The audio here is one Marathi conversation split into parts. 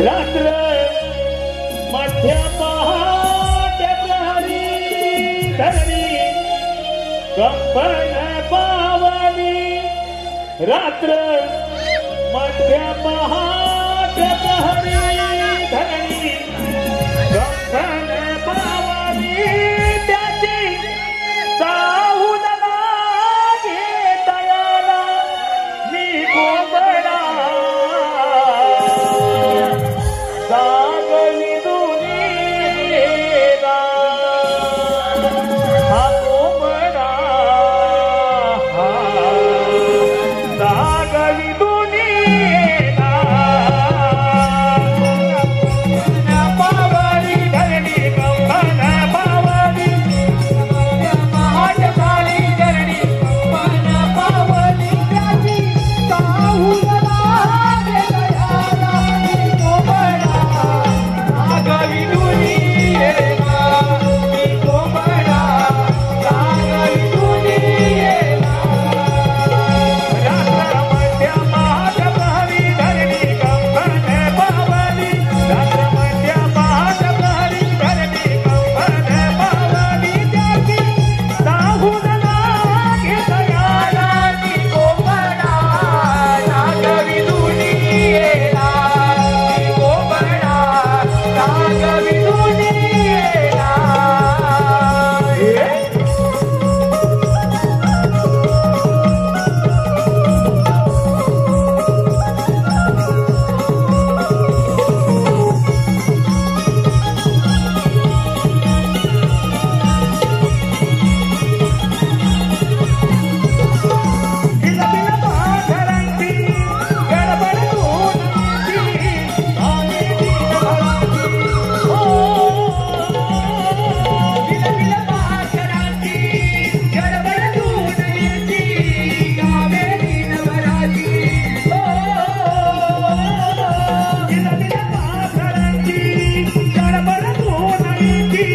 रात्र मध्य पहाटे प्रहरी धरणी कंपन पावनी रात्र मध्य पहाटे प्रहरी धरणी कंपन पावनी त्याची साहून लागे दयाला मी गोबडा सागरी दुनियेला हा गोबडा सागरी दुनियेला पावरी धरणी कंपन पावरी महाट पाली धरणी कंपन पावरी त्याची साहून लागे दयाला मी गोबडा सागरी दुनियेला मी गोबडा सागरी दुनियेला रात्र मध्य पहाट प्रहरी धरणी कंपन पावली रात्र मध्य पहाट प्रहरी धरणी कंपन पावली त्याची साहून लागे दयाला मी गोबडा सागरी दुनियेला मी गोबडा सागरी दुनियेला बिला बिला पाखरांची गडबड धुनाची आम्ही दिनभराची बिला बिला पाखरांची गडबड धुनाची गावे दिनभराची बिला बिला पाखरांची गडबड धुनाची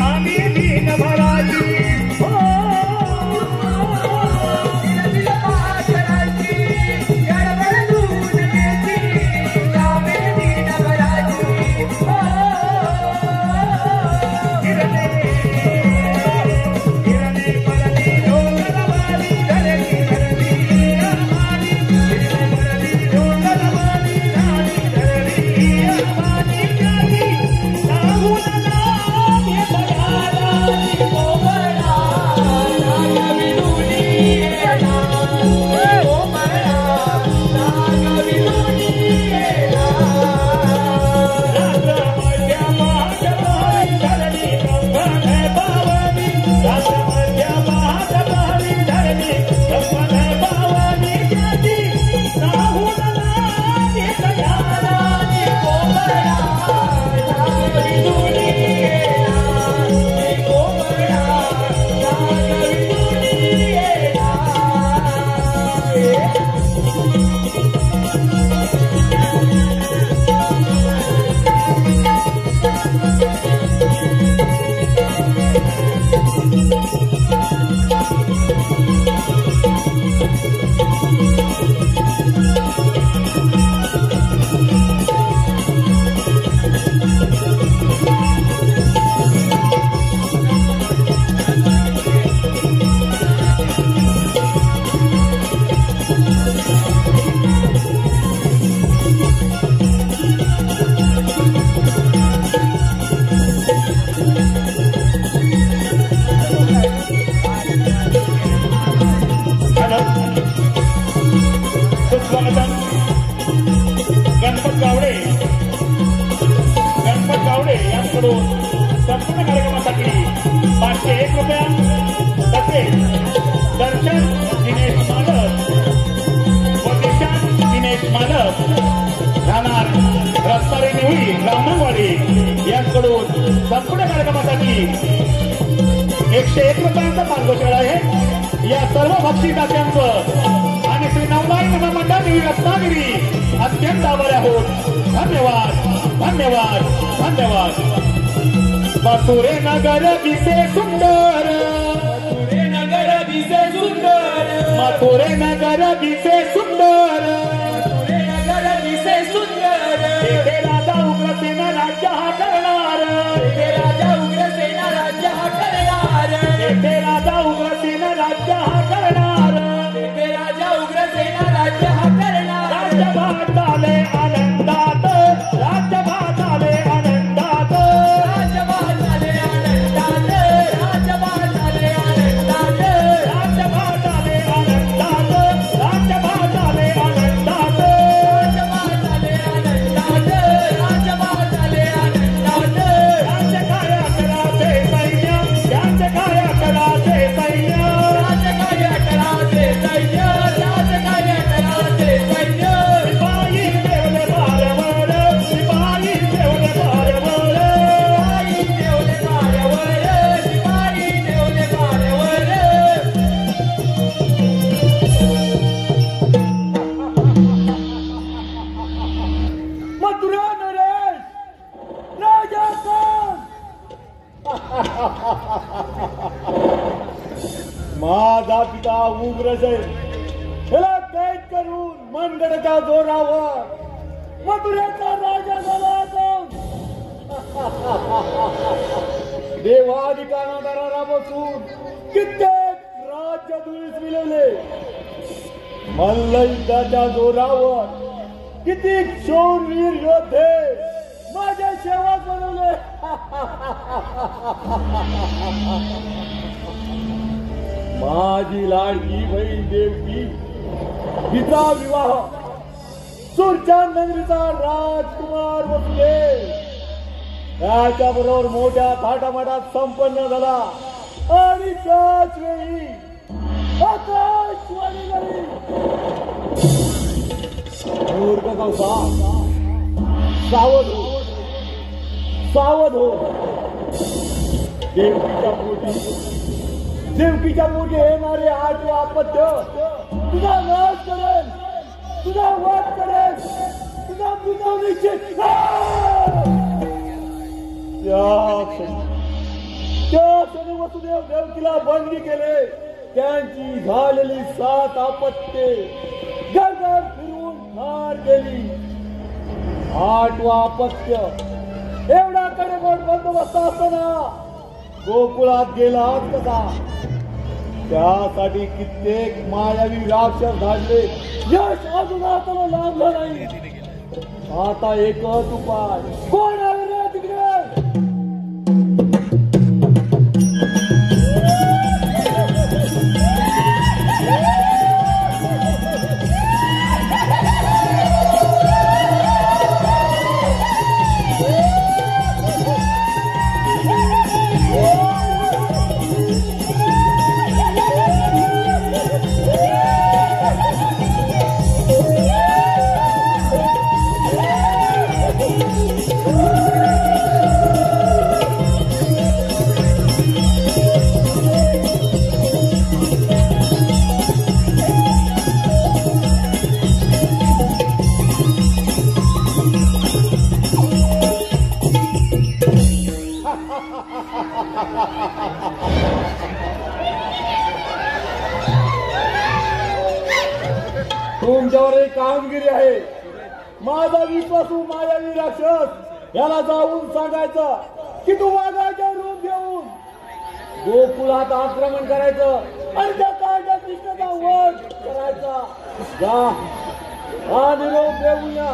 आम्ही दिनभराची गणपत गावडे यांकडून संपूर्ण कार्यक्रमासाठी 501 रुपया तसेच दर्शन दिनेश मालक व निशांत दिनेश मालक राहणार रस्तारे निवळी ब्राह्मणवाडी यांकडून संपूर्ण कार्यक्रमासाठी 101 रुपयांचा पारितोषिक आहे। या सर्व भक्तिदात्यांचं आणि श्री नवनारायण महामंडळ देवी रत्नागिरी अत्यंत आभारी आहोत। धन्यवाद धन्यवाद धन्यवाद। मथुरे नगर दिसे सुंदर, मथुरे नगर दिसे सुंदर, मथुरे नगर दिसे सुंदर, मथुरे नगर दिसे माझा पिता उग्रसेन ह्याला कैद करून मनगडाच्या जोरावर मथुरेचा राजा झाला देवाधिकाराला बसून कित्येक राज्य धुळीस मिळवले. मल्लयुद्धाच्या जोरावर किती शूरवीर योद्धे माझे सेवक बनवले. माझी लाडकी बहीण देवकी हिचा विवाह सुरच्या नगरीचा राजकुमार वसुदेव त्याच्याबरोबर मोठ्या थाटामाटात संपन्न झाला आणि त्याच वेळी आकाशवाणी झाली. मूर्ख कंसा, सावध हो, सावध हो. देवकीच्या पोटी येणारे आठ अपत्य तुझा नाश करेल, तुझा वध करेल, तुझा मृत्यू निश्चित. त्या क्षणी वसुदेव देवकीला बंदी केले. त्यांची झालेली 7 अपत्ये घर फिरून ठार केली. 8वा अपत्य एवढा कडेकोट बंदोबस्त असताना गोकुळात गेला कसा. त्यासाठी कित्येक मायावी राक्षस धाडले. यश अजून आता लाभलं नाही. आता एकच उपाय. कोण आले रे तिकडे? तुमच्यावर एक कामगिरी आहे. माझा विश्वासू मायावी राक्षस याला जाऊन सांगायचं की तू वाघाच्या रूप घेऊन गोकुळात आक्रमण करायचं आणि त्या काळ्या कृष्णाचा वध करायचा. जा हा निरोप देऊया.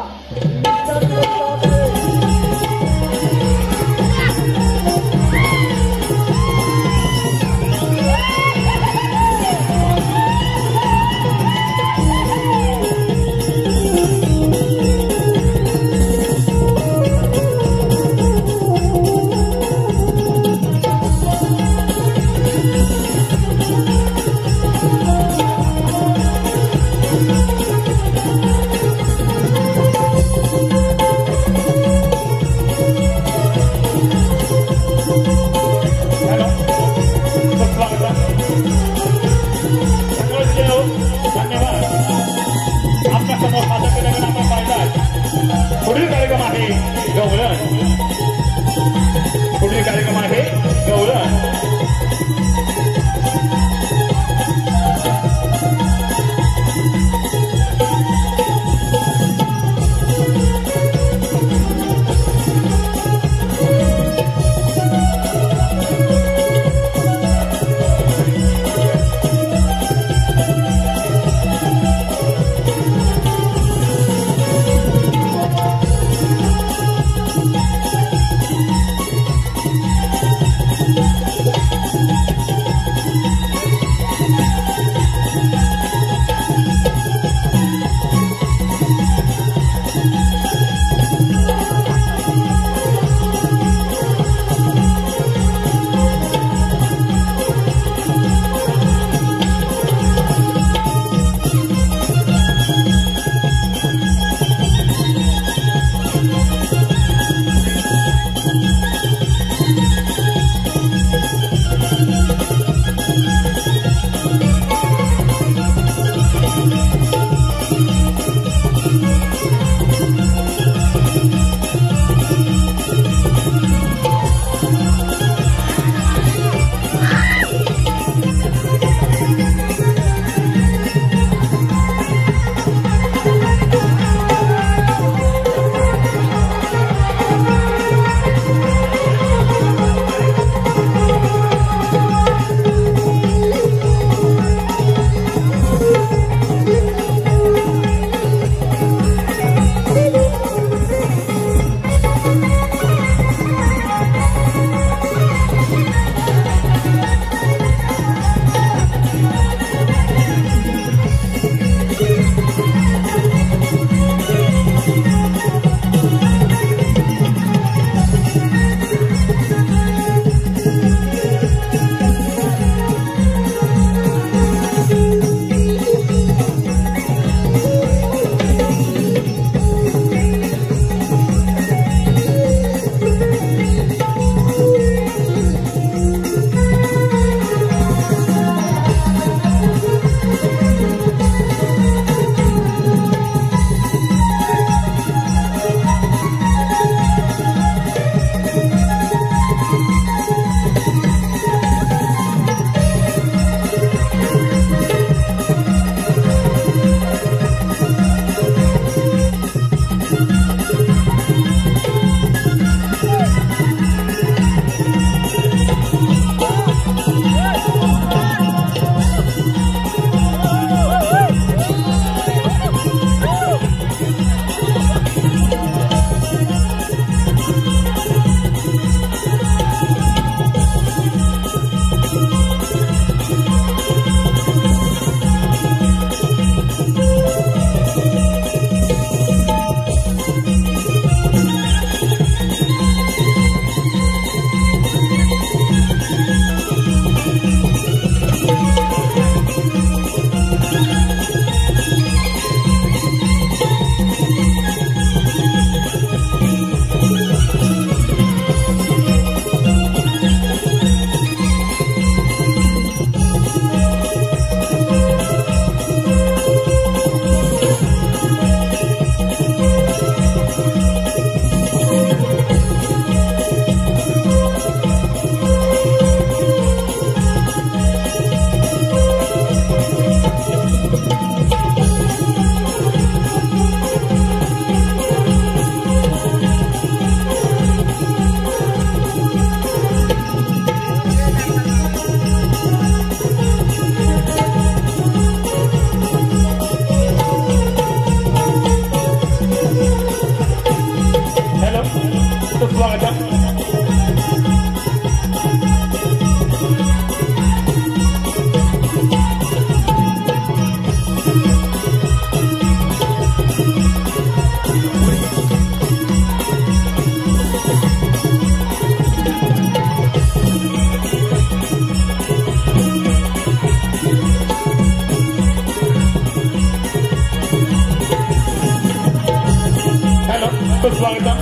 सुस्वागतम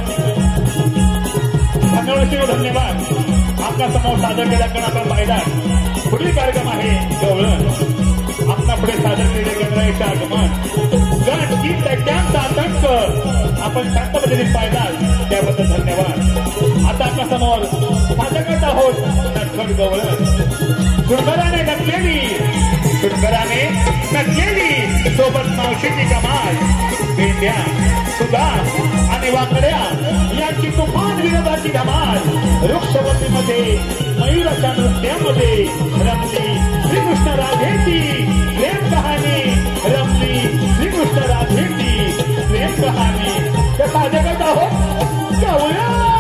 धन्यवाद आपल्या समोर सादर केला आपण पाहिला पुढील कार्यक्रम आहे गवळण आपला पुढे सादर केले गणरायाचे आगमन गण गीत त्यांचा आतंक आपण शांत पद्धतीने पाहिला त्याबद्दल धन्यवाद आता आपल्या समोर सादर करत आहोत नटखट गवळण सुंदराने नटलेली सोबत मावशीची कमाल भेंड्या सुदास आणि वाकड्या यांची तुफान विरोधाची धमाल वृक्षवतीमध्ये मयूराच्या नृत्यामध्ये रमली श्रीकृष्ण राधेची प्रेम कहाणी रमली श्रीकृष्ण राधेची प्रेम कहाणी त्या साध्या करत आहोत गवळण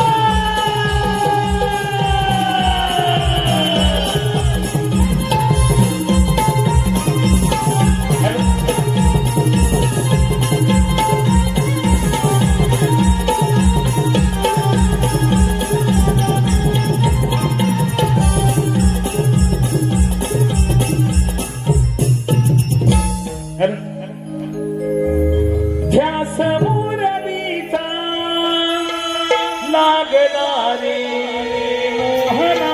ध्यास मुरलीचा लागणारे मोहना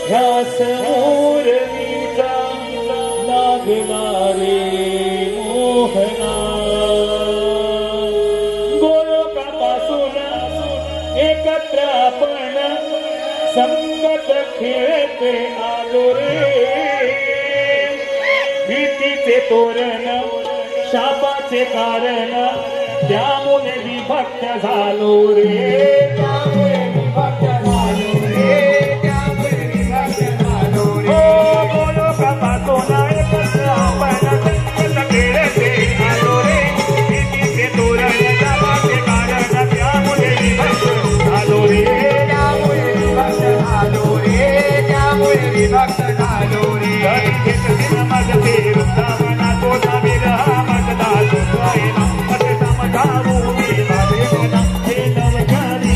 ध्यास मुरलीचा लागणारे मोहना गोलोकापासून एकत्र आपण संगत खेळते आलो रे भीतीचे तोरण शापाचे कारण त्यामुळे विभक्त झालो रे गोलोकापासून एकत्र आपण संगत खेळते आलो रे भीतीचे तोरण शापाचे कारण त्यामुळे विभक्त झालो रे विभक्त झालो रे मगते वृंदावना तो विरहा मगदा तो मत समजावू हे नवचारी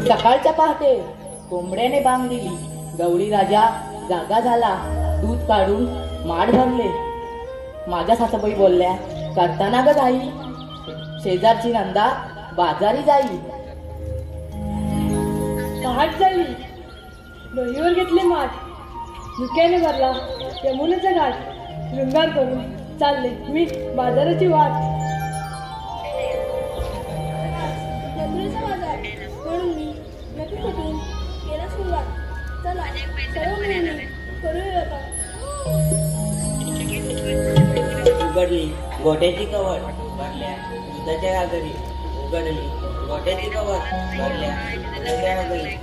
सकाळच्या पहाटे कोंबड्याने बांग दिली. गवळी राजा जागा झाला. दूध काढून माठ भरले. माझ्या सासूबाई बोलल्या, करताना ग घाई, शेजारची नंदा बाजारी जाई. पहाट झाली. डोईवर घेतले माठ. धुक्याने भरला यमुनेचा घाट शृंगार करून चालले मी बाजाराची वाट. मथुरेचा बाजार म्हणून मी नक्की कुठून केला सुरुवात. चला सर्व मिळून करूया आता. उघडली गोट्याची कवट भरल्या दुधाच्या घागरी. उघडली गोट्याची कवट भरल्या दुधाच्या घागरी.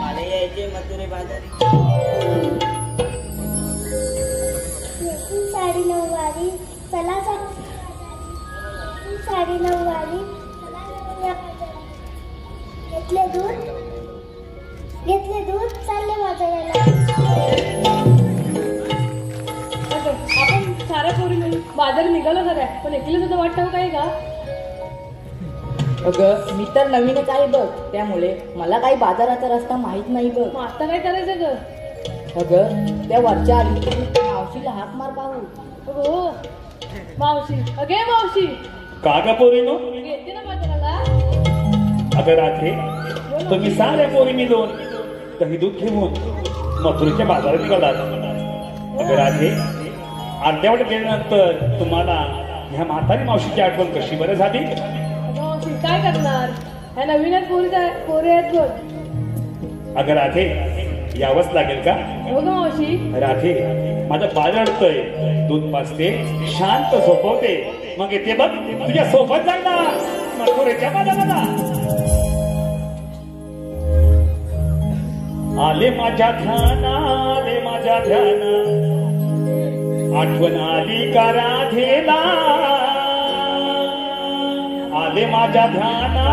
मला यायचे मथुरे बाजारी. साडी नऊवारी चला साडी नऊवारी घेतले दूध चालले बाजाराला. आपण साऱ्या पोरी मिळून बाजार निघालो खऱ्या पण एकले सुद्धा वाटतं काय का. अगं मी तर नवीनच आहे बघ त्यामुळे मला काही बाजाराचा रस्ता माहित नाही बघ. मग आता काय करायचं ग. अगं त्या वरच्या आली मावशीला हाक मार पाहू. हो मावशी अगे मावशी का ग पोरीनो? येते ना बाजाराला. अगं राधे तुम्ही साऱ्या पोरी मिळून दही दूध घेऊन मथुरेच्या बाजारात निघालात. अगं राधे अर्ध्यावट गेल्यानंतर तुम्हाला ह्या म्हातारी मावशीची आठवण कशी बरं झाली? मावशी काय करणार ह्या नवीनच पोरी आहेत बघ. अगं राधे यावंच लागेल का? हो ग मावशी. राधे माझं बाळ रडतंय दूध पाजते शांत झोपवते मग येते बघ तुझ्या सोबत जाईल ना मथुरेच्या बाजाराला. आले माझ्या ध्याना आठवण आली का राधेला. आले माझ्या ध्याना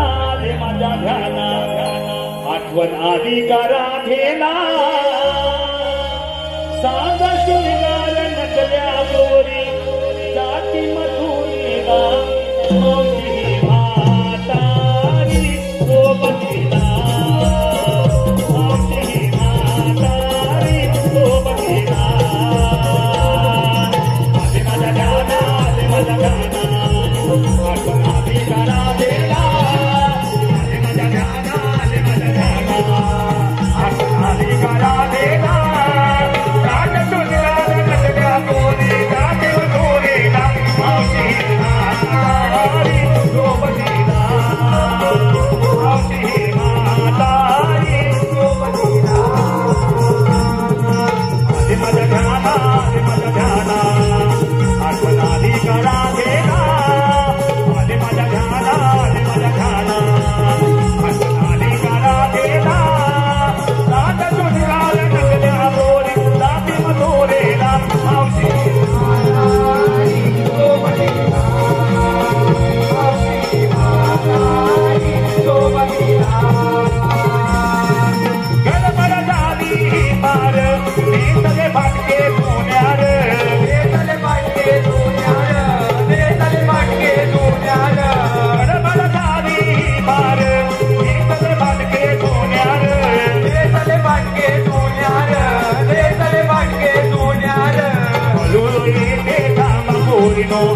आठवण आली का राधेला. सांगा शृंगार नटल्या गोरी जाती मथुरेला. मावशी म्हातारी सोबतीला. मावशी म्हातारी सोबतीला. आले माझ्या ध्याना आठवण आली का राधेला. आले माझ्या ध्याना आठवण आली का राधेला.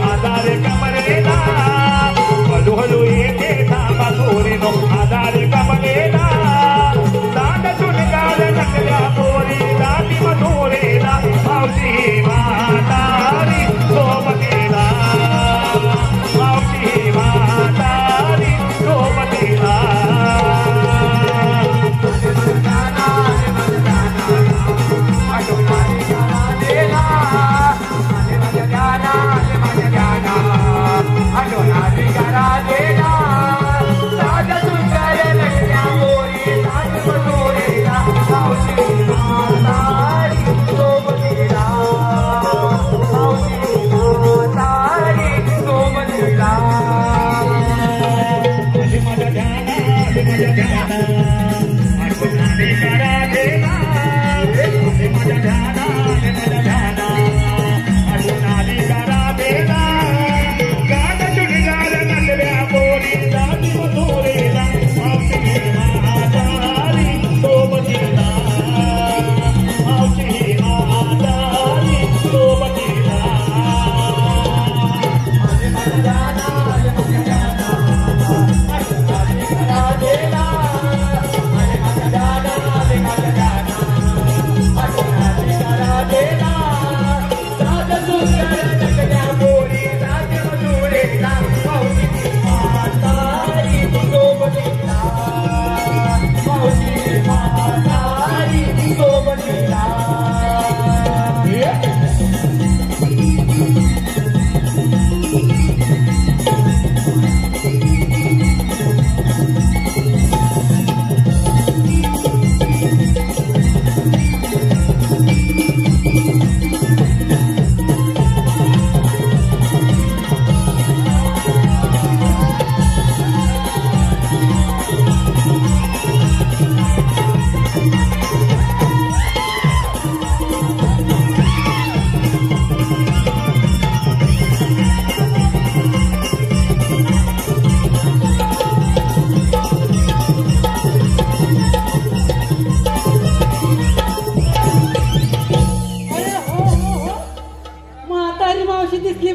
आधार कमरेला हळूहळू येते थांबा पोरीनो आधार कमरेला. दांड चुनगार नकल्या पोरी दाती मथुरेला. मावशी म्हातारी सोबतीला. मावशी म्हातारी सोबतीला. आठवण आली का राधेला. आले माझ्या ध्याना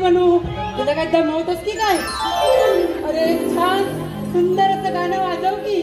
बनू. तुला काय दमवतोस की काय? अरे छान सुंदर असं गाणं वाजव की.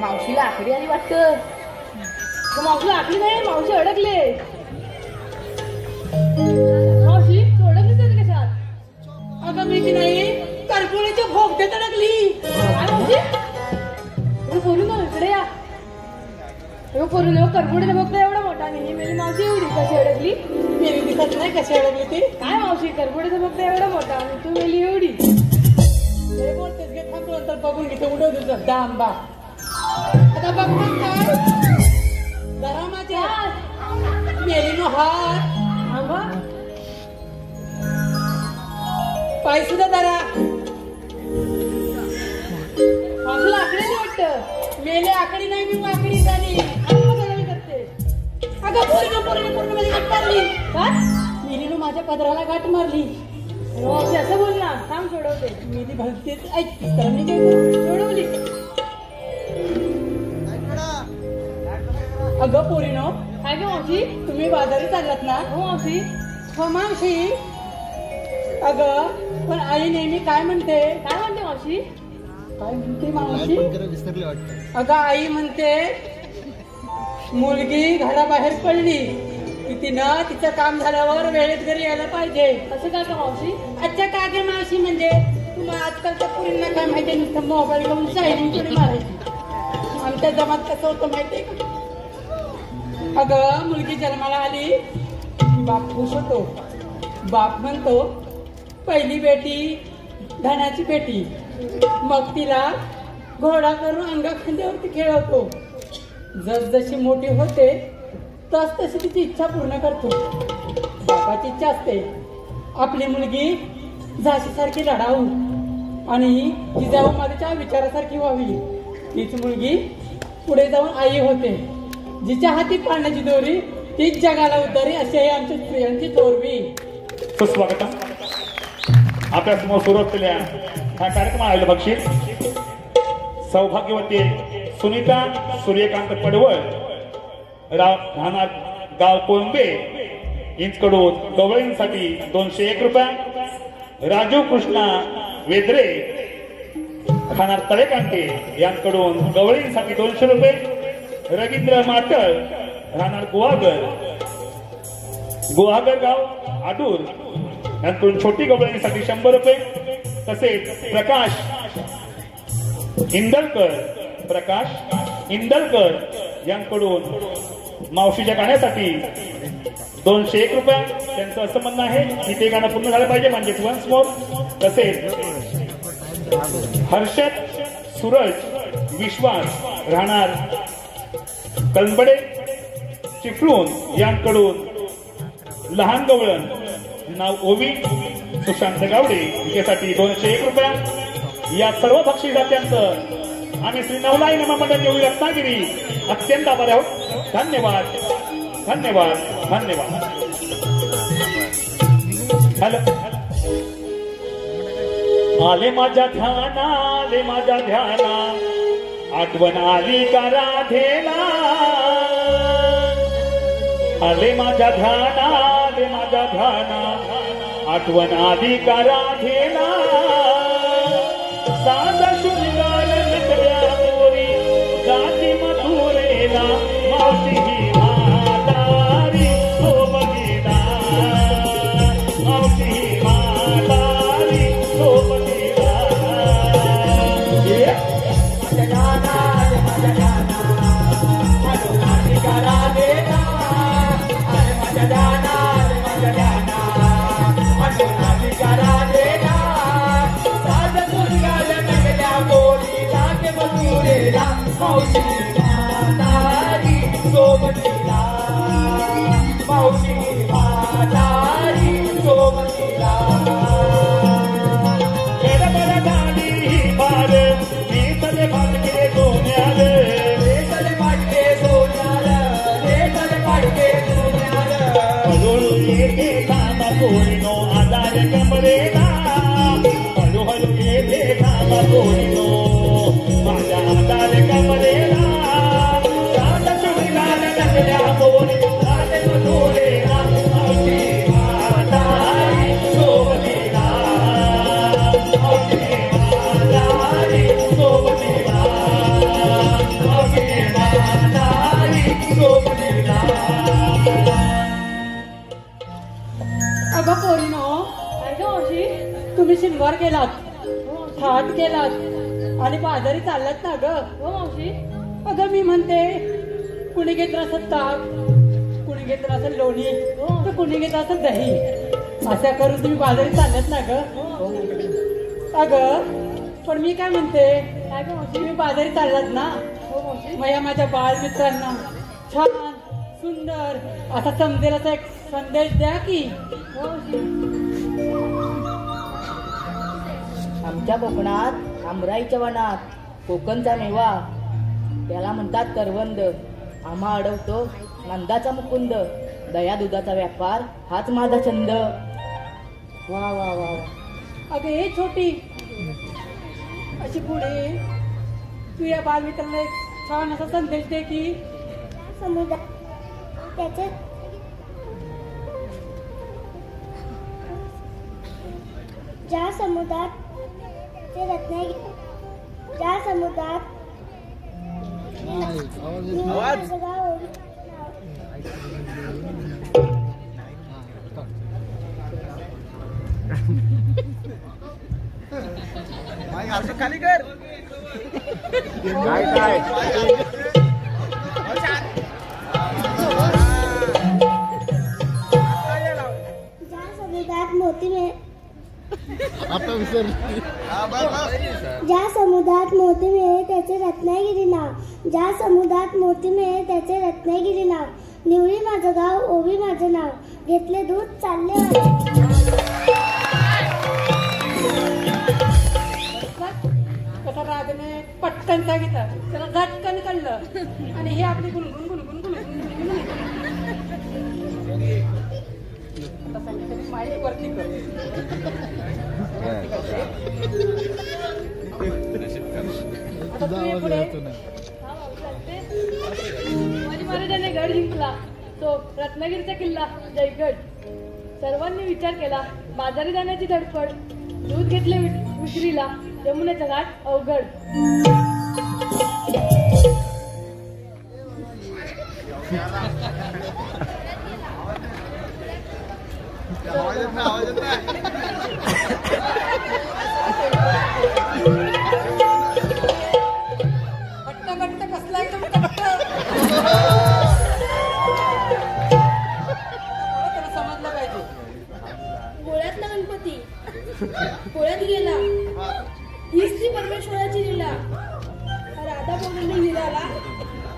मावशीला आखडी आली वाटतं. मावशीला आखली नाही, मावशी अडकले. मावशी तू अडकलीच नाही कशात? अगं मी की नाही करपुळीच्या भोगद्यात अडकली. काय मावशी? पोरून इकडे या. पोरून करपुडीला बघतो एवढा मोठा नाही. मेली मावशी एवढी कशी अडकली? मेली दिसत नाही कशी अडकली ती. काय मावशी करपुडीचा बघतो एवढा मोठा आणि तू मेली एवढी. हे बोलतेस घे थांबतो नंतर बघून घेतो. उडव तुझं डांबा. आता बघतोस काय जरा माझ्या मेली नो हात थांबा. पाय सुद्धा जरा. मावशीला आखडी नाही वाटतं. मेले आकडी नाही मी वाकडी झाली. आम्ही करते. अगं पूर्ण माझी गाठ मारली. काय? मेलीनं माझ्या पदराला गाठ मारली. मावशी असं बोल ना. थांब सोडवते. मेली भलते ऐक तर मी काय करू? सोडवली. अगं पोरीनो काय गं मावशी? तुम्ही बाजारी चाललात ना? हो मावशी. हो मावशी. अगं पण आई नेहमी काय म्हणते? काय म्हणते मावशी? काय म्हणते मावशी? अगं आई म्हणते मुलगी घराबाहेर पडली की तिनं तिचं काम झाल्यावर वेळेत घरी यायला पाहिजे. असं काय का मावशी? अच्छा काय काय मावशी म्हणजे तुम्हाला आजकालच्या पोरींना काय माहितीये नुसतं मोबाईल घेऊन सायलेंट थोडी मारायची. आमच्या जमात कसं होतं माहितीये का? अगं मुलगी जन्माला आली बाप खुश होतो. बाप म्हणतो पहिली बेटी धनाची पेटी. मग तिला घोडा करून अंगा खांद्यावरती खेळवतो. जसजशी मोठी होते तस तशी तिची इच्छा पूर्ण करतो. बापाची इच्छा असते आपली मुलगी झाशीसारखी लढावू आणि जिजाऊमातेच्या विचारासारखी व्हावी. तीच मुलगी पुढे जाऊन आई होते. जिच्या हाती पाण्याची दोरी तीच जगाला उतारी. अशी आहे आमच्या स्त्रियांची थोरवी. सुस्वागतम. आपल्या समोर सुरुवात केल्या हा कार्यक्रम आलेला बक्षीस सौभाग्यवती सुनीता सूर्यकांत पडवळ राहणार गाव कोळंबे यांच्याकडून गवळींसाठी 201 रुपये. राजू कृष्णा वेद्रे खाणार तळेकांटे यांच्याकडून गवळींसाठी 200 रुपये. रवींद्र माटळ राहणार गुहागर गाव आडूर यांकडून छोटी गवळींसाठी 100 रुपये. तसेच प्रकाश इंदलकर यांकडून मावशीच्या गाण्यासाठी 201 रुपये. त्यांचं असं म्हणणं आहे की ते गाणं पूर्ण झालं पाहिजे म्हणजे वन्स मोर. तसेच हर्षद सूरज विश्वास राहणार कलंबडे चिपळूण यांकडून लहान गवळण नाव ओवी सुशांत गावडे यासाठी 201 रुपये. या सर्व बक्षिसात्यांचं आम्ही श्री नवलाई नमा मंडळ देऊळी रत्नागिरी अत्यंत आभारी आहोत. धन्यवाद धन्यवाद धन्यवाद. हॅलो. आले माझ्या ध्याना आठवण आली का राधेला. आले माझ्या ध्याना आठवण आली का राधेला. साधा शृंगार नटल्या मोरी जाती मथुरेला. मावशी ही म्हातारी तो बघिला. मावशी ही म्हातारी तो बघिला. माझ्या पोरीनो माझ्या हाताले कमरेला रात तुम्ही लाल नकल्या पोरी रात मधुरेला मावशी म्हातारी सोबतीला मावशी म्हातारी सोबतीला मावशी म्हातारी सोबतीला. अगं पोरीनो, काय गं मावशी? तुम्ही शिंगार केलात, थाट केलात आणि बाजारी चाललात ना ग. हो मावशी. अगं मी म्हणते, कुणी घेतलं असं ताक, कुणी घेतलं असं लोणी, तर कुणी घेतलं असं दही, असं करून तुम्ही बाजारी चाललात ना ग. अगं पण मी काय म्हणते, काय गं मावशी? तुम्ही बाजारी चाललात ना, हो मावशी. मग या माझ्या बाळ मित्रांना छान सुंदर असा समजेल असा एक संदेश द्या की. हो मावशी. आमच्या कोकणात आमराईच्या वनात कोकणचा मेवा त्याला म्हणतात करवंद. आम्हा अडवतो नंदाचा मुकुंद. दया दुधाचा व्यापार हाच माझा छंद. वा वा वा वा. अगं हे छोटी अशी पुढे तू या बालमित्राला एक छान असा संदेश दे की. समुद्र त्याचे ज्या समुद्रात ते रत्नागिरी, ज्या समुद्रात माझं गाव ओवी खाली कर. ज्या समुद्रात मोती मिळे, ज्या समुद्रात मोती मिळे त्याचे रत्नागिरी नाव, ज्या समुद्रात मोती मिळे त्याचे रत्नागिरी नाव. निवळी माझं गाव ओवी माझं नाव, घेतले दूध चालले कसा रागने पटकन सांगितलं, त्याला झटकन कळलं आणि हे आपली गुणगुण गुणगुण गुणगुण गुणगुण. आता सांगितलं माईक वरती कर. आता तू ये पुढे. माझी महाराजांनी गड जिंकला तो रत्नागिरीचा किल्ला जयगड. सर्वांनी विचार केला बाजारी जाण्याची धडपड. दूध घेतले विक्रीला यमुनेचा घाट अवघड. घट्ट घट्ट कसला एकदम घट्ट. त्याला समजलं पाहिजे. गोळ्यातला गणपती गोळ्यात गेला, हीच ती परमेश्वराची लीला. राधा पौर्णिमे निघाला,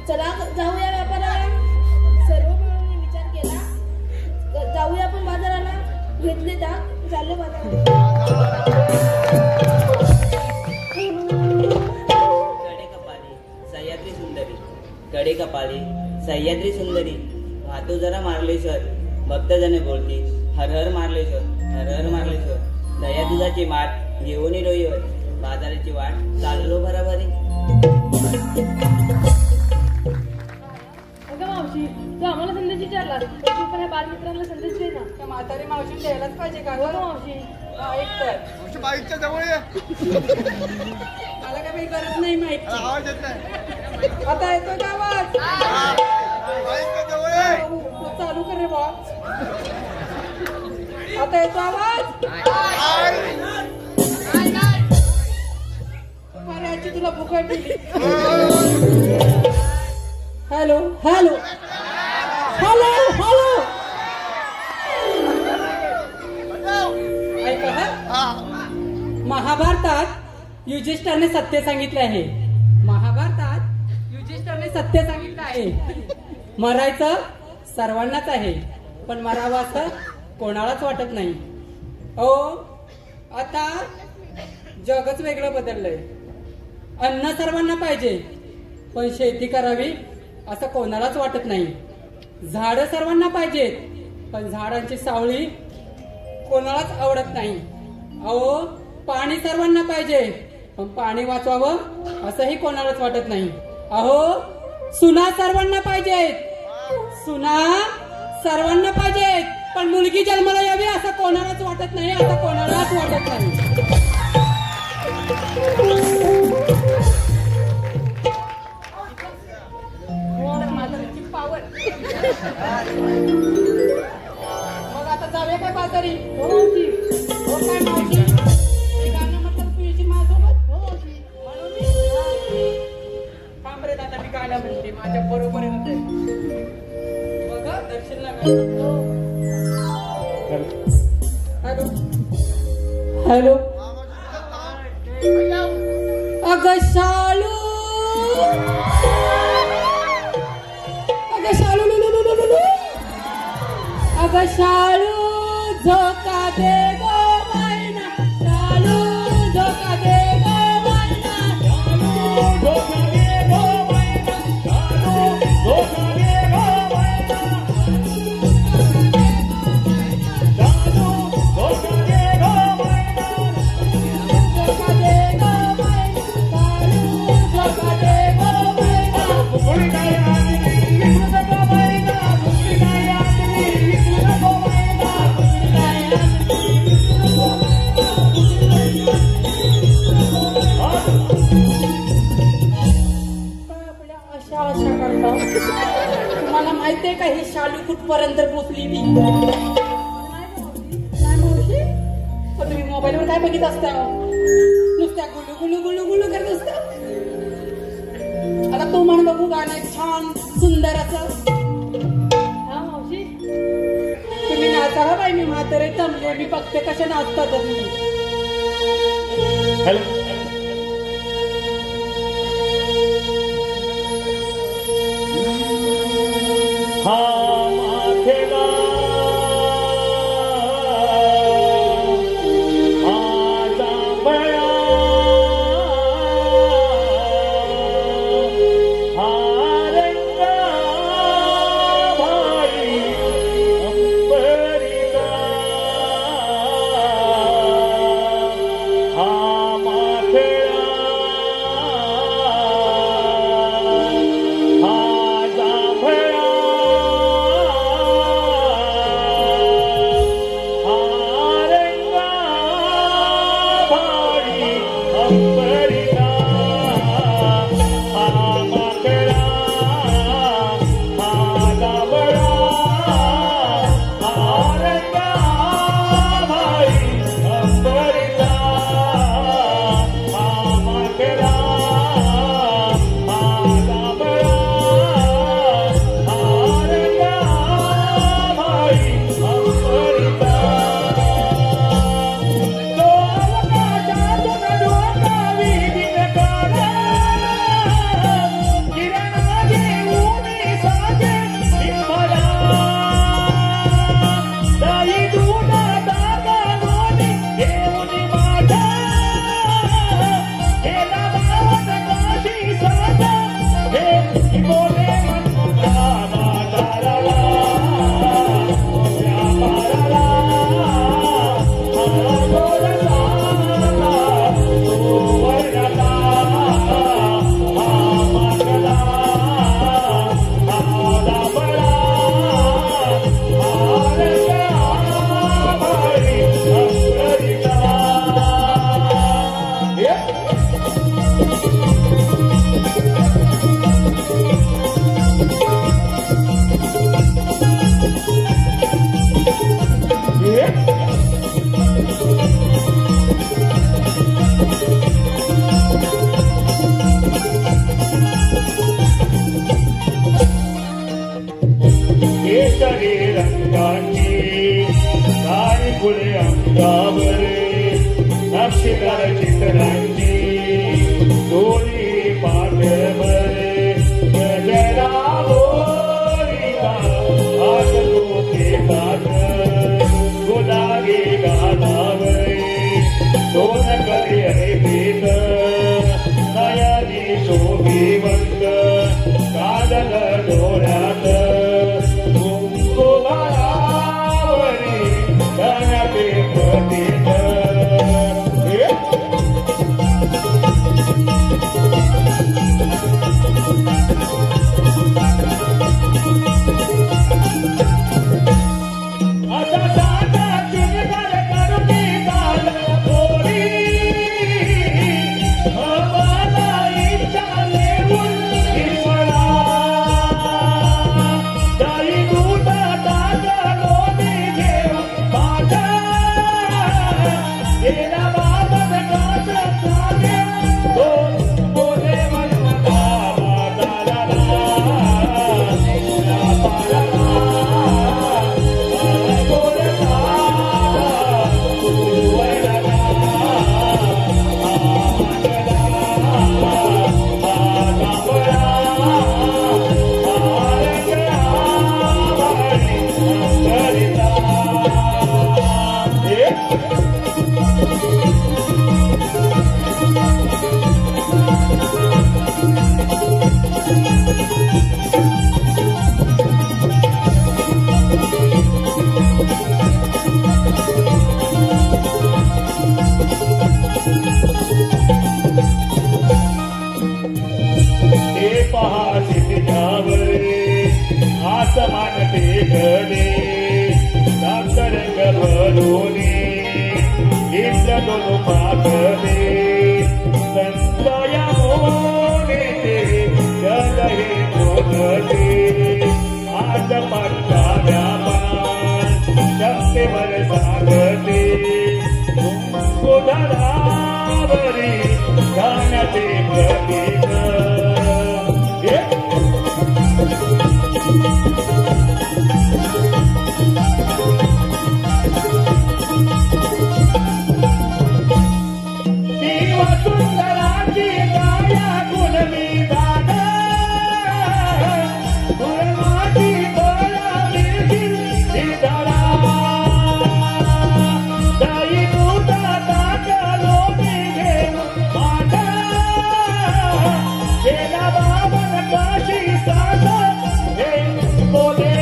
चला जाऊया व्यापाराला. सर्व मिळून विचार केला, जाऊया आपण बाजाराला. घेतले दाग चालले बाजाराला. कडेकपाली सह्याद्री सुंदरी, कडेकपाली सह्याद्री सुंदरी. वाहतो जरा मार्लेश्वर, भक्तजने बोलती हर हर मार्लेश्वर, हर हर मार्लेश्वर. दया दुधाची माठ घेऊन डोईवर, बाजाराची वाट चाललो भराभरी. अगं मावशी, तू आम्हाला संदेश विचारला, तू पण या बालमित्रांना संदेश दे ना. त्या म्हातारी मावशी द्यायलाच पाहिजे का हो गं? मावशी. हा, एक तर बाईकच्या जवळ ये. मला काय काही गरज नाही माहिती. आवाज येत नाही. आता येतो का आवाज? बाईकच्या जवळ ये. तू चालू कर रे बा. आता येतो आवाज? पर्याची तुला फुकट दिली. Hello hello hello hello. ऐका हा. महाभारतात युधिष्ठिराने सत्य सांगितले आहे. महाभारतात युधिष्ठिराने सत्य सांगितलं आहे. मरायचं सर्वांनाच आहे, पण मरावं असं कोणालाच वाटत नाही. आता जगच वेगळं बदललंय. अन्न सर्वांना पाहिजे, पण शेती करावी असं कोणालाच वाटत नाही. झाडं सर्वांना पाहिजेत, पण झाडांची सावली कोणालाच आवडत नाही. पाणी सर्वांना पाहिजे, पण पाणी वाचवावं असंही कोणालाच वाटत नाही. अहो सुना सर्वांना पाहिजेत, सुना सर्वांना पाहिजेत, पण मुलगी जन्माला यावी असं कोणालाच वाटत नाही, असं कोणालाच वाटत नाही. पावर मग आता जाऊया काय बाजारी? हो काय मावशी, गाणं म्हटलं तुझी माझ्यासोबत? हो काम रे दादा, मी गाणं म्हणते माझ्या बरोबर येत बघा दर्शनला. हॅलो हॅलो, अगं शालू, अगं शालू, अगं शालू झोका दे गो मैना, शालू झोका दे गो मैना, शालू झोका दे गो मैना, शालू झोका दे गो मैना, शालू झोका दे गो मैना, झोका दे गो मैना, शालू झोका दे गो मैना. फुगडी काय आली विसरू नको मैना, फुगडी काय आली विसरू नको मैना, फुगडी काय आली विसरू नको मैना. अशा अशा करता तुम्हाला माहितीये का ही शालू कुठपर्यंत पोचली? ती नाही मावशी, पण तुम्ही मोबाईलवर काय बघित असता? नुसत्या गुलू गुलू गुलू गुलू करत असता. आता तू म्हण बघू गाणं छान सुंदर असं. हा मावशी, तुम्ही नाचा बाई, मी म्हातारे जमले, मी बघते कसे नाचतात तुम्ही. हॅलो, हा माथेला Yeah. दिल दोन पाकले संतया मोने जग हे मोगते आज पट्टा व्यापार शक्तीवर सांगते गोधरावरी जाण्याचे प्रतीक सुंदराची काया गुणविधान गुणमाची बळा मिळतील धरा दाई दूता ताकलो घेऊन माझा गेला बाबन काशी साथ हे बोले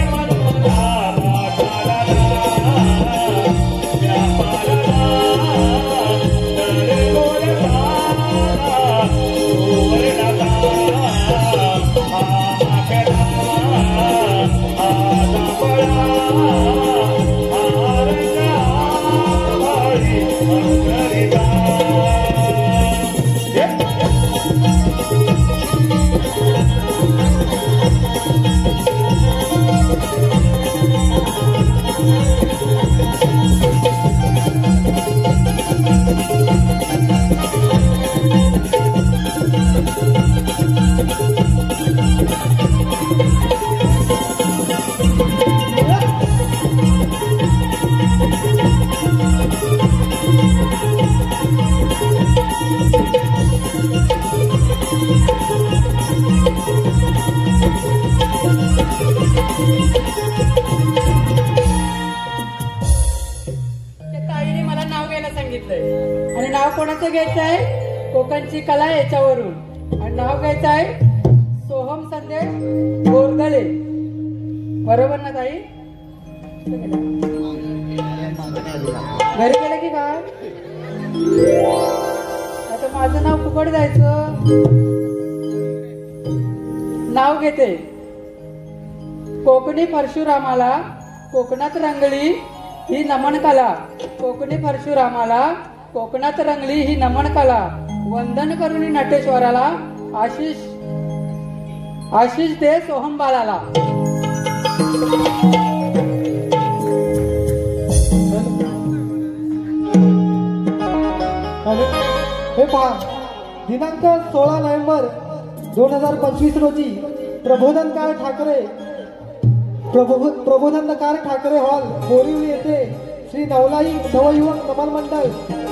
आणि नाव कोणाचं घ्यायचं आहे कोकणची कला याच्यावरून आणि नाव घ्यायचं आहे सोहम संदेश गोरगळे बरोबर ना ताई घरी गेले की काय आता माझं नाव फुकट जायचं नाव घेते कोकणी परशुरामाला कोकणात रंगली ही नमन कला कोकणी परशुरामाला कोकणात रंगली ही नमन कला वंदन करून नटेश्वराला आशिष दे सोहम बाळाला हे पहा दिनांक 16 नोव्हेंबर 2025 रोजी प्रबोधनकार ठाकरे हॉल बोरिवली येथे श्री नवलाई नवयुवक नमन मंडळ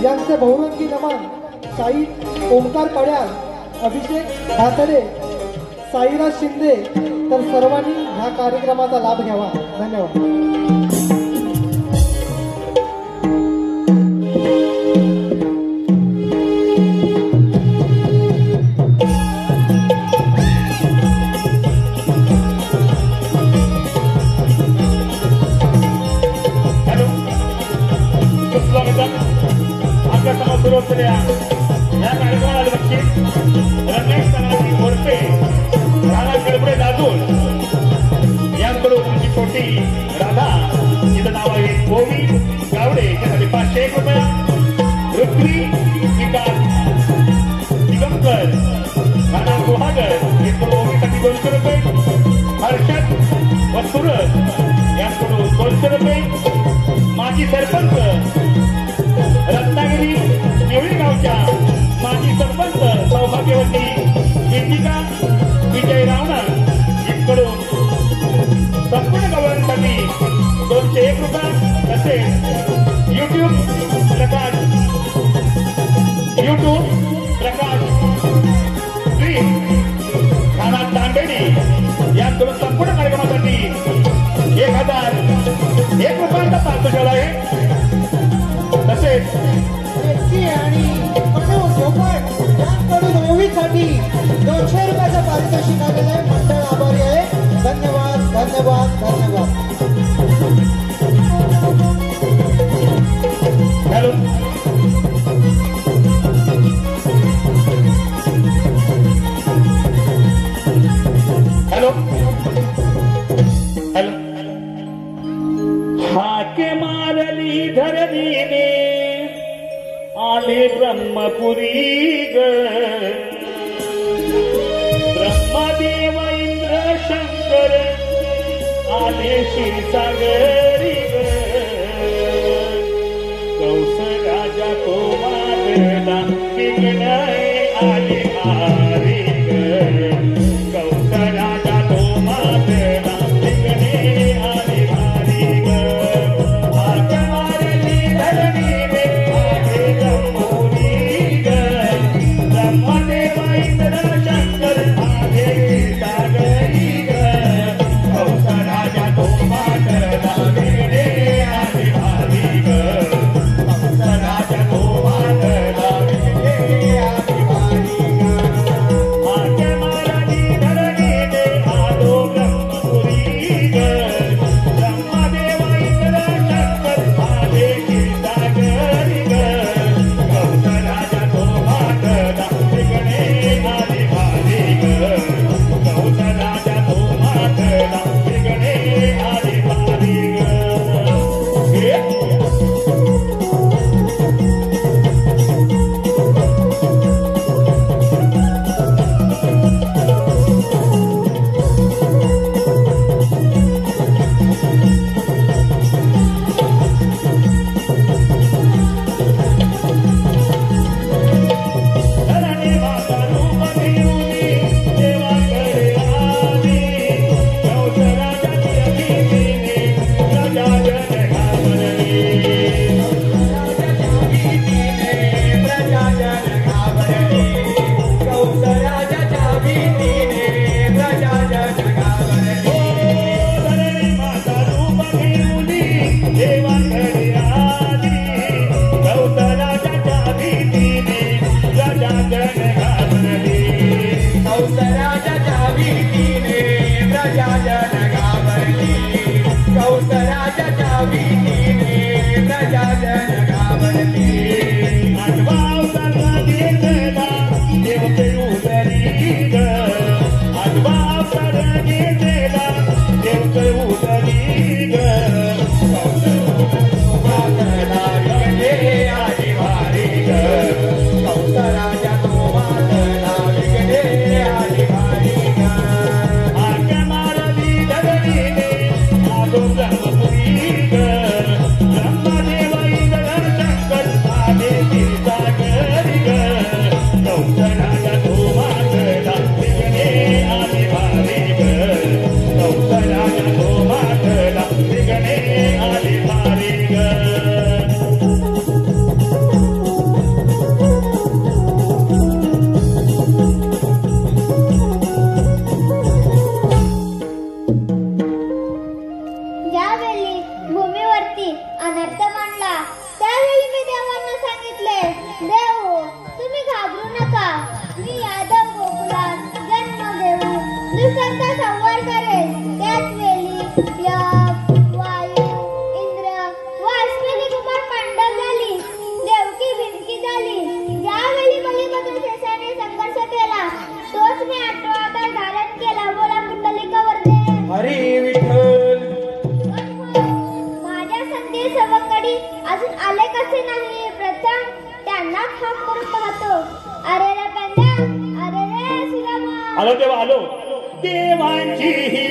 यांचे बहुरंगी नमन साई ओंकार पड्याल अभिषेक भातडे साईराज शिंदे तर सर्वांनी ह्या कार्यक्रमाचा लाभ घ्यावा धन्यवाद सुरू असलेल्या या कार्यक्रमाला बक्षीस रमेश संग्रामी गोरपे राणा गडबडे दादूर यांकडून तुमची छोटी राधा जिचं नाव आहे गोवी गावडे त्यासाठी 501 रुपया रुक्री विकास दिगंबर राणा गुहागर यांकडून ओवीसाठी 200 रुपये हर्षद व सुरज यांकडून 200 रुपये माजी सरपंच रत्नागिरी निवळी गावच्या माजी सरपंच सौभाग्यवती दीपिका विजय रावणार यांकडून संपूर्ण गवळणसाठी 201 रुपये तसेच युट्यूब प्रकाश स्ट्रीम खाना तांडेडी यांकडून संपूर्ण कार्यक्रमासाठी 1001 रुपयांचा पारितोषिक आहे तसेच आणि यांकडून ओवीसाठी 200 रुपयाचं पारितोषिक आलेलं आहे मंडळ आभारी आहे धन्यवाद धन्यवाद धन्यवाद हॅलो हॅलो हॅलो हाके मारली धरणीने आले ब्रह्मपुरी ग ब्रह्मदेव इंद्र शंकर आले क्षीरसागरी ग कौस राजा तो मारला विघ्नय आले हारी ग कौस राजा तो मारला विघ्ने आले हारी ग आग मारली धरणी रे आले ब्रह्मपुरी ग ब्रह्मदेव इंद्र शंकर आले क्षीरसागरी ग कौस राजा तो मारला विघ्ने आले हारी ग कौस राजा तो मारला विघ्ने आले हारी ग आग मारली धरणी रे आलो ब्रह्मपुरी ग ब्रह्मदेव इंद्र शंकर आले क्षीरसागरी ग कौस राजा तो मारला विघ्ने आले हारी ग कौस राजा तो मारला विघ्ने आले हारी ग धरणी माता रूप घेऊनी देवाकडे आली कौस राजाची भीतीने प्रजा जन घाबरली प्रजा जन घाबरली कौस राजाच्या भीतीने प्रजा जन घाबरली धरणी माता रूप घेऊनी देवाकडे आली कौस राजाच्या भीतीने प्रजा जन घाबरली कौस राजाच्या भीतीने प्रजा जन घाबरली कौस राजाच्या भीतीने प्रजा जन घाबरली आठवा अवतार घेतला देव ते उतरी ग आठवा अवतार घेतला देव ते उतरी ग कौस मातला विघ्ने आली हारी ग कौस राजा तो मातला विघ्ने आली हारी ग आग मारली धरणीने आलो ब्रह्मपुरी ग ब्रह्मदेव इंद्र शंकर आले क्षीरसागरी ग कौस राजा तो मातला विघ्ने आली हारी ग कौस राजा तो मातला विघ्ने आली हारी ग ज्यावेळी भूमीवरती अनर्थ मांडला त्यावेळी मी देवांना सांगितले, देव तुम्ही घाबरू नका, मी यादव गोकुलात जन्म घेऊन दुष्टांचा संहार करेन. त्याच वेळी यम, वायू, इंद्र व अश्विनी कुमार मंडळ झाली. देवकी भिनकी झाली. ज्यावेळी बलिमधून शेषाने संघर्ष केला तोच मी 8वा अवतार धारण केला. बोला कुंडलिकावरती हरी विठ्ठल. माझ्या संधी सवंगडी अजून आले कसे नाही. प्रथम त्यांना ठाम करून पाहतो. अरे रे पंड्या, अरे रे श्रीरामा. आलो तेव्हा आलो देवांची ही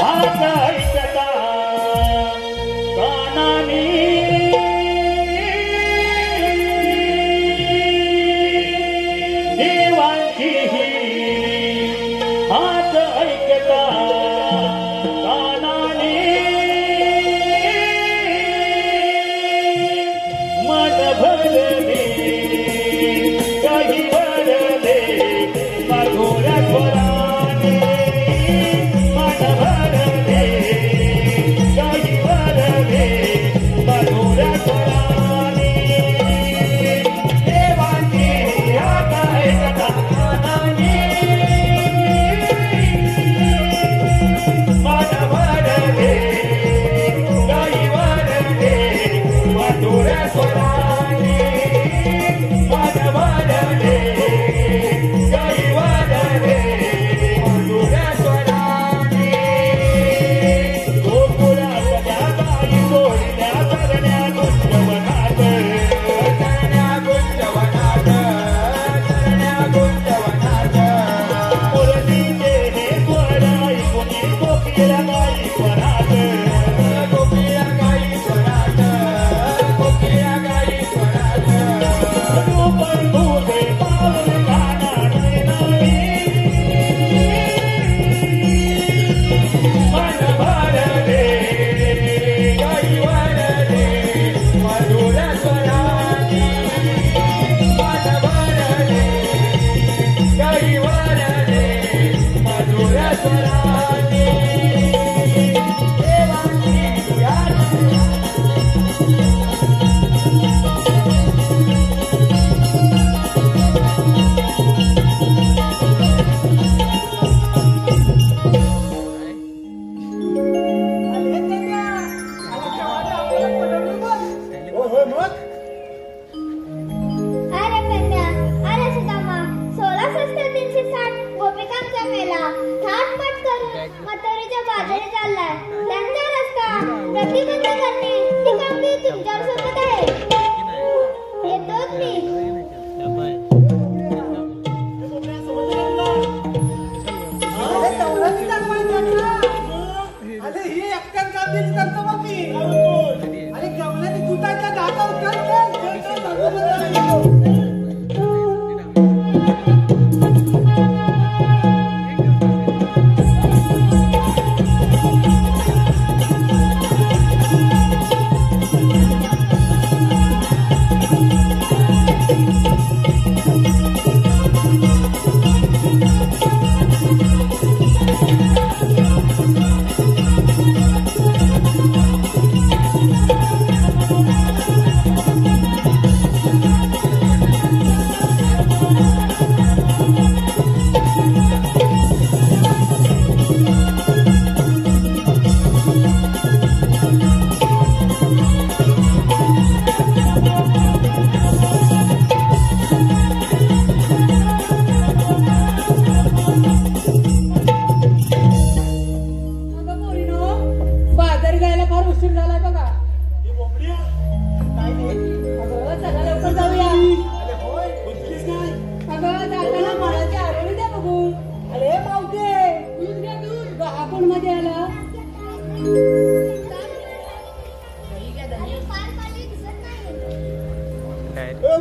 हाक ऐकता कानानी देवांची ही हाक ऐकता कानानी मन भरले काही भरले मागोऱ्या स्वराने मन भरले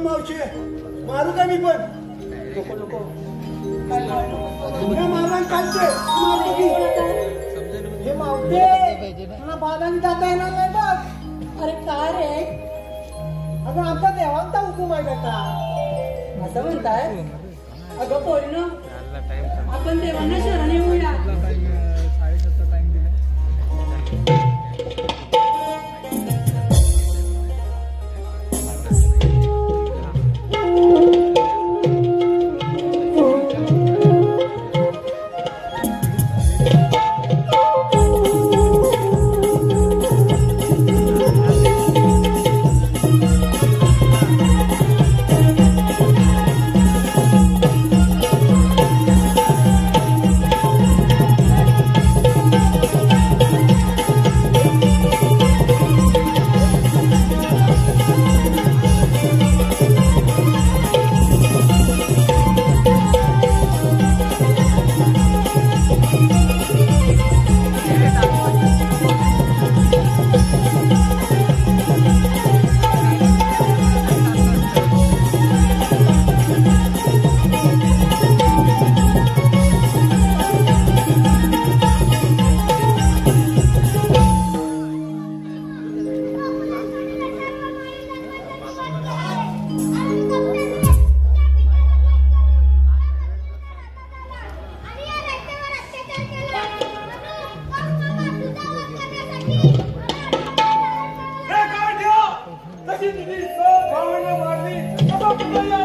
मावशी मारू का मी पण नको मारा काढते हे मावते मला बागाने जाता येणार नाही बघ. अरे काय रे अगं आमचा देवांचा हुकूम आहे का असं म्हणताय? अगं पोरीनो आपण देवांना शरण येऊया. तशी तुझी भावाने मारली